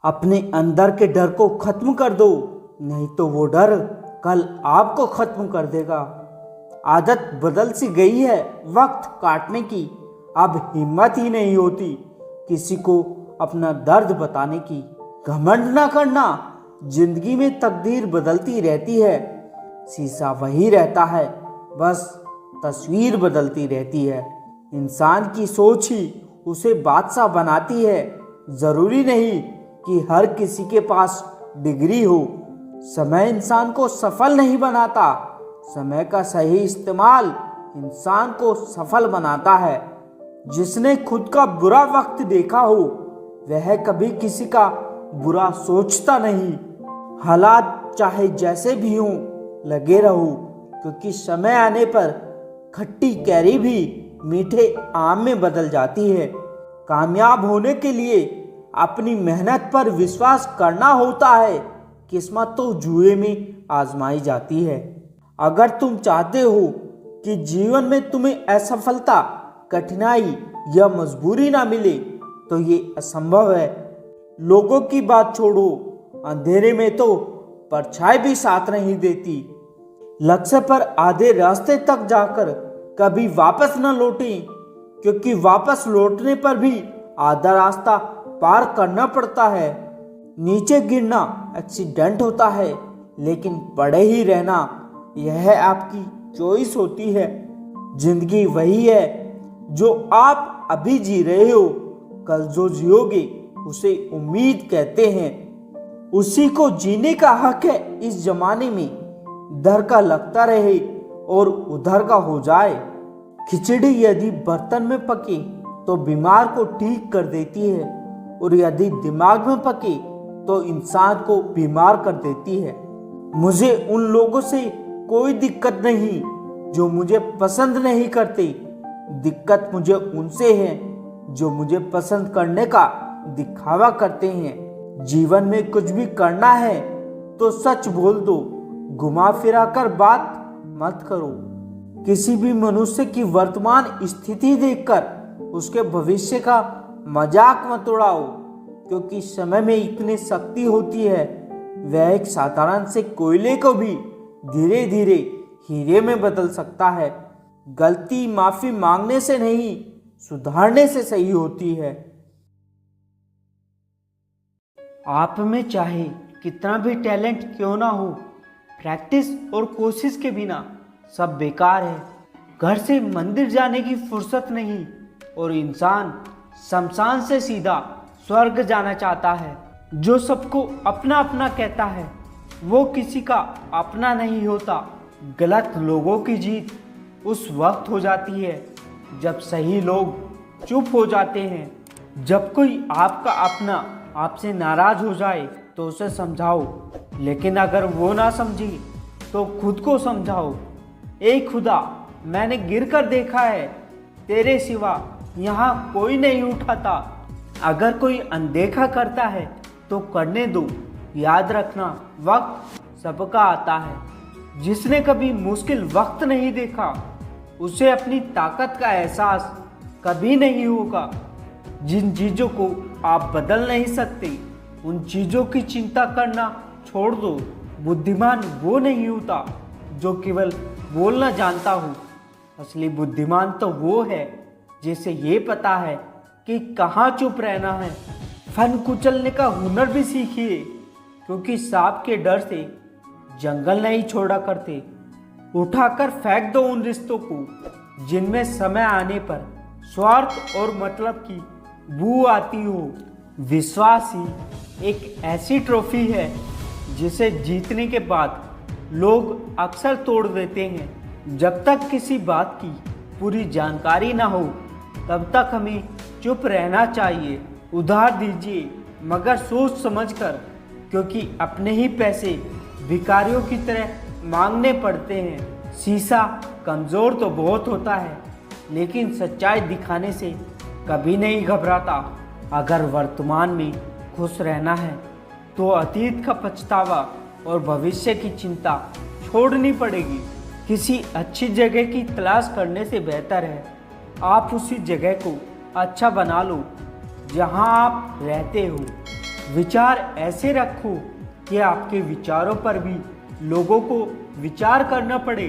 अपने अंदर के डर को खत्म कर दो, नहीं तो वो डर कल आपको खत्म कर देगा। आदत बदल सी गई है वक्त काटने की, अब हिम्मत ही नहीं होती किसी को अपना दर्द बताने की। घमंड ना करना, जिंदगी में तकदीर बदलती रहती है, शीशा वही रहता है, बस तस्वीर बदलती रहती है। इंसान की सोच ही उसे बादशाह बनाती है, जरूरी नहीं कि हर किसी के पास डिग्री हो। समय इंसान को सफल नहीं बनाता, समय का सही इस्तेमाल इंसान को सफल बनाता है। जिसने खुद का बुरा वक्त देखा हो वह कभी किसी का बुरा सोचता नहीं। हालात चाहे जैसे भी हों लगे रहो, क्योंकि समय आने पर खट्टी कैरी भी मीठे आम में बदल जाती है। कामयाब होने के लिए अपनी मेहनत पर विश्वास करना होता है, किस्मत तो जुए में आजमाई जाती है। अगर तुम चाहते हो कि जीवन में तुम्हें असफलता, कठिनाई या मजबूरी ना मिले तो ये असंभव है। लोगों की बात छोड़ो, अंधेरे में तो परछाई भी साथ नहीं देती। लक्ष्य पर आधे रास्ते तक जाकर कभी वापस न लौटें, क्योंकि वापस लौटने पर भी आधा रास्ता पार करना पड़ता है। नीचे गिरना एक्सीडेंट होता है, लेकिन पड़े ही रहना यह आपकी चॉइस होती है। जिंदगी वही है जो आप अभी जी रहे हो, कल जो जियोगे उसे उम्मीद कहते हैं। उसी को जीने का हक है इस जमाने में, इधर का लगता रहे और उधर का हो जाए। खिचड़ी यदि बर्तन में पके तो बीमार को ठीक कर देती है, और यदि दिमाग में पके तो इंसान को बीमार कर देती है। मुझे उन लोगों से कोई दिक्कत नहीं जो मुझे पसंद नहीं करते, दिक्कत मुझे उनसे है जो मुझे पसंद करने का दिखावा करते हैं। जीवन में कुछ भी करना है तो सच बोल दो, घुमा फिरा कर बात मत करो। किसी भी मनुष्य की वर्तमान स्थिति देखकर उसके भविष्य का मजाक मत उड़ाओ, क्योंकि समय में इतनी शक्ति होती है, वह एक साधारण से कोयले को भी धीरे धीरे हीरे में बदल सकता है। गलती माफी मांगने से नहीं, सुधारने से सही होती है। आप में चाहे कितना भी टैलेंट क्यों ना हो, प्रैक्टिस और कोशिश के बिना सब बेकार है। घर से मंदिर जाने की फुर्सत नहीं, और इंसान शमशान से सीधा स्वर्ग जाना चाहता है। जो सबको अपना अपना कहता है वो किसी का अपना नहीं होता। गलत लोगों की जीत उस वक्त हो जाती है जब सही लोग चुप हो जाते हैं। जब कोई आपका अपना आपसे नाराज हो जाए तो उसे समझाओ, लेकिन अगर वो ना समझी तो खुद को समझाओ। ए खुदा, मैंने गिर कर देखा है, तेरे सिवा यहाँ कोई नहीं उठाता। अगर कोई अनदेखा करता है तो करने दो, याद रखना वक्त सबका आता है। जिसने कभी मुश्किल वक्त नहीं देखा उसे अपनी ताकत का एहसास कभी नहीं होगा। जिन चीज़ों को आप बदल नहीं सकते उन चीज़ों की चिंता करना छोड़ दो। बुद्धिमान वो नहीं होता जो केवल बोलना जानता हो, असली बुद्धिमान तो वो है जिसे ये पता है कि कहाँ चुप रहना है। फन कुचलने का हुनर भी सीखिए, क्योंकि सांप के डर से जंगल नहीं छोड़ा करते। उठाकर फेंक दो उन रिश्तों को जिनमें समय आने पर स्वार्थ और मतलब की बू आती हो। विश्वास ही एक ऐसी ट्रॉफी है जिसे जीतने के बाद लोग अक्सर तोड़ देते हैं। जब तक किसी बात की पूरी जानकारी ना हो तब तक हमें चुप रहना चाहिए। उधार दीजिए मगर सोच समझकर, क्योंकि अपने ही पैसे भिखारियों की तरह मांगने पड़ते हैं। शीशा कमज़ोर तो बहुत होता है, लेकिन सच्चाई दिखाने से कभी नहीं घबराता। अगर वर्तमान में खुश रहना है तो अतीत का पछतावा और भविष्य की चिंता छोड़नी पड़ेगी। किसी अच्छी जगह की तलाश करने से बेहतर है आप उसी जगह को अच्छा बना लो जहां आप रहते हो। विचार ऐसे रखो कि आपके विचारों पर भी लोगों को विचार करना पड़े।